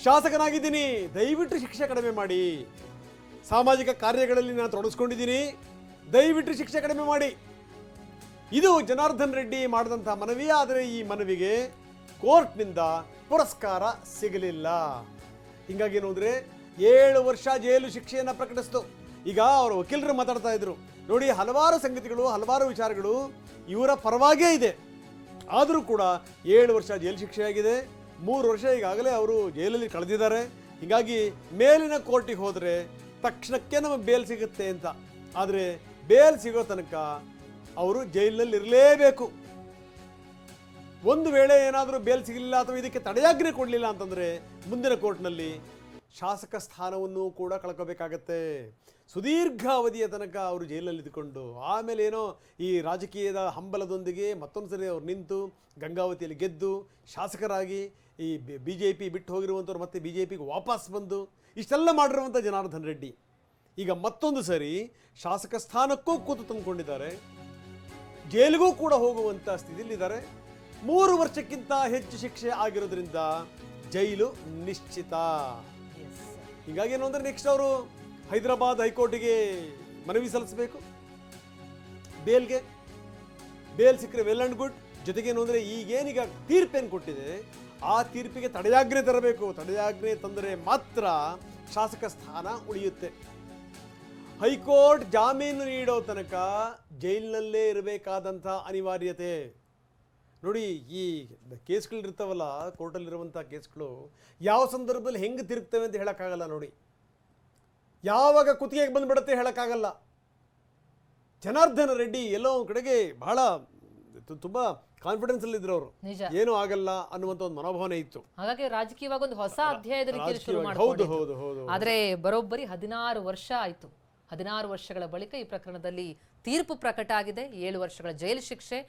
ಶಾಸಕನಾಗಿದ್ದೀನಿ, ದಯವಿಟ್ಟು ಶಿಕ್ಷೆ ಕಡಿಮೆ ಮಾಡಿ. ಸಾಮಾಜಿಕ ಕಾರ್ಯಗಳಲ್ಲಿ ನಾನು ತೊಡಗಿಸ್ಕೊಂಡಿದ್ದೀನಿ, ದಯವಿಟ್ಟು ಶಿಕ್ಷೆ ಕಡಿಮೆ ಮಾಡಿ. ಇದು ಜನಾರ್ದನ್ ರೆಡ್ಡಿ ಮಾಡಿದಂಥ ಮನವಿ. ಆದರೆ ಈ ಮನವಿಗೆ ಕೋರ್ಟ್ನಿಂದ ಪುರಸ್ಕಾರ ಸಿಗಲಿಲ್ಲ. ಹಿಂಗಾಗಿ ಏನು ಅಂದರೆ 7 ವರ್ಷ ಜೈಲು ಶಿಕ್ಷೆಯನ್ನು ಪ್ರಕಟಿಸಿತು. ಈಗ ಅವರು ವಕೀಲರು ಮಾತಾಡ್ತಾ ಇದ್ರು ನೋಡಿ, ಹಲವಾರು ಸಂಗತಿಗಳು, ಹಲವಾರು ವಿಚಾರಗಳು ಇವರ ಪರವಾಗೇ ಇದೆ. ಆದರೂ ಕೂಡ 7 ವರ್ಷ ಜೈಲು ಶಿಕ್ಷೆಯಾಗಿದೆ. 3 ವರ್ಷ ಈಗಾಗಲೇ ಅವರು ಜೈಲಲ್ಲಿ ಕಳೆದಿದ್ದಾರೆ. ಹೀಗಾಗಿ ಮೇಲಿನ ಕೋರ್ಟಿಗೆ ಹೋದರೆ ತಕ್ಷಣಕ್ಕೆ ನಮಗೆ ಬೇಲ್ ಸಿಗುತ್ತೆ ಅಂತ. ಆದರೆ ಬೇಲ್ ಸಿಗೋ ತನಕ ಅವರು ಜೈಲಿನಲ್ಲಿ ಇರಲೇಬೇಕು. ಒಂದು ವೇಳೆ ಏನಾದರೂ ಬೇಲ್ ಸಿಗಲಿಲ್ಲ ಅಥವಾ ಇದಕ್ಕೆ ತಡೆಯಾಜ್ಞೆ ಕೊಡಲಿಲ್ಲ ಅಂತಂದರೆ ಮುಂದಿನ ಕೋರ್ಟ್ನಲ್ಲಿ ಶಾಸಕ ಸ್ಥಾನವನ್ನು ಕೂಡ ಕಳ್ಕೋಬೇಕಾಗತ್ತೆ. ಸುದೀರ್ಘ ಅವಧಿಯ ತನಕ ಅವರು ಜೈಲಲ್ಲಿ ಇದ್ದುಕೊಂಡು ಆಮೇಲೆ ಏನೋ ಈ ರಾಜಕೀಯದ ಹಂಬಲದೊಂದಿಗೆ ಮತ್ತೊಂದು ಸರಿ ಅವ್ರು ನಿಂತು ಗಂಗಾವತಿಯಲ್ಲಿ ಗೆದ್ದು ಶಾಸಕರಾಗಿ ಈ BJP ಬಿಟ್ಟು ಹೋಗಿರುವಂಥವ್ರು ಮತ್ತೆ BJPಗೆ ವಾಪಸ್ ಬಂದು ಇಷ್ಟೆಲ್ಲ ಮಾಡಿರುವಂಥ ಜನಾರ್ದನ್ ರೆಡ್ಡಿ ಈಗ ಮತ್ತೊಂದು ಸರಿ ಶಾಸಕ ಸ್ಥಾನಕ್ಕೂ ಕೂತು ತಂದುಕೊಂಡಿದ್ದಾರೆ. ಜೈಲಿಗೂ ಕೂಡ ಹೋಗುವಂಥ ಸ್ಥಿತಿಯಲ್ಲಿದ್ದಾರೆ. 3 ವರ್ಷಕ್ಕಿಂತ ಹೆಚ್ಚು ಶಿಕ್ಷೆ ಆಗಿರೋದ್ರಿಂದ ಜೈಲು ನಿಶ್ಚಿತ. ಹೀಗಾಗಿ ಏನು ಅಂದರೆ ನೆಕ್ಸ್ಟ್ ಅವರು ಹೈದರಾಬಾದ್ ಹೈಕೋರ್ಟಿಗೆ ಮನವಿ ಸಲ್ಲಿಸಬೇಕು ಬೇಲ್ಗೆ. ಬೇಲ್ ಸಿಕ್ಕರೆ ವೆಲ್ ಆ್ಯಂಡ್ ಗುಡ್. ಜೊತೆಗೇನು ಅಂದರೆ ಈಗೇನೀಗ ತೀರ್ಪೇನು ಕೊಟ್ಟಿದೆ ಆ ತೀರ್ಪಿಗೆ ತಡೆಯಾಜ್ಞೆ ತರಬೇಕು. ತಡೆಯಾಜ್ಞೆ ತಂದರೆ ಮಾತ್ರ ಶಾಸಕ ಸ್ಥಾನ ಉಳಿಯುತ್ತೆ. ಹೈಕೋರ್ಟ್ ಜಾಮೀನು ನೀಡೋ ತನಕ ಜೈಲಿನಲ್ಲೇ ಇರಬೇಕಾದಂಥ ಅನಿವಾರ್ಯತೆ. ನೋಡಿ, ಈ ಕೇಸ್ಗಳಿರ್ತಾವಲ್ಲ, ಕೋರ್ಟಲ್ಲಿರುವಂಥ ಕೇಸ್ಗಳು ಯಾವ ಸಂದರ್ಭದಲ್ಲಿ ಹೆಂಗೆ ತಿರುಗ್ತವೆ ಅಂತ ಹೇಳೋಕ್ಕಾಗಲ್ಲ. ನೋಡಿ, ಯಾವಾಗ ಕುತ್ತಿಗೆಗೆ ಬಂದುಬಿಡುತ್ತೆ ಹೇಳೋಕ್ಕಾಗಲ್ಲ. ಜನಾರ್ದನ ರೆಡ್ಡಿ ಎಲ್ಲೋ ಒಂದು ಕಡೆಗೆ ಬಹಳ ತುಂಬ ಕಾನ್ಫಿಡೆನ್ಸ್ ಅಲ್ಲಿ ಇದ್ರು ಅವರು, ಏನೂ ಆಗಲ್ಲ ಅನ್ನುವಂಥ ಒಂದು ಮನೋಭಾವನೆ ಇತ್ತು. ಹಾಗಾಗಿ ರಾಜಕೀಯವಾಗಿ ಒಂದು ಹೊಸ ಅಧ್ಯಾಯದ ರೀತಿಯಲ್ಲಿ ಶುರು ಮಾಡಿದ್ರು. ಆದ್ರೆ ಬರೋಬ್ಬರಿ 16 ವರ್ಷ ಆಯ್ತು. 16 ವರ್ಷಗಳ ಬಳಿಕ ಈ ಪ್ರಕರಣದಲ್ಲಿ ತೀರ್ಪು ಪ್ರಕಟ ಆಗಿದೆ. 7 ವರ್ಷಗಳ ಜೈಲು ಶಿಕ್ಷೆ.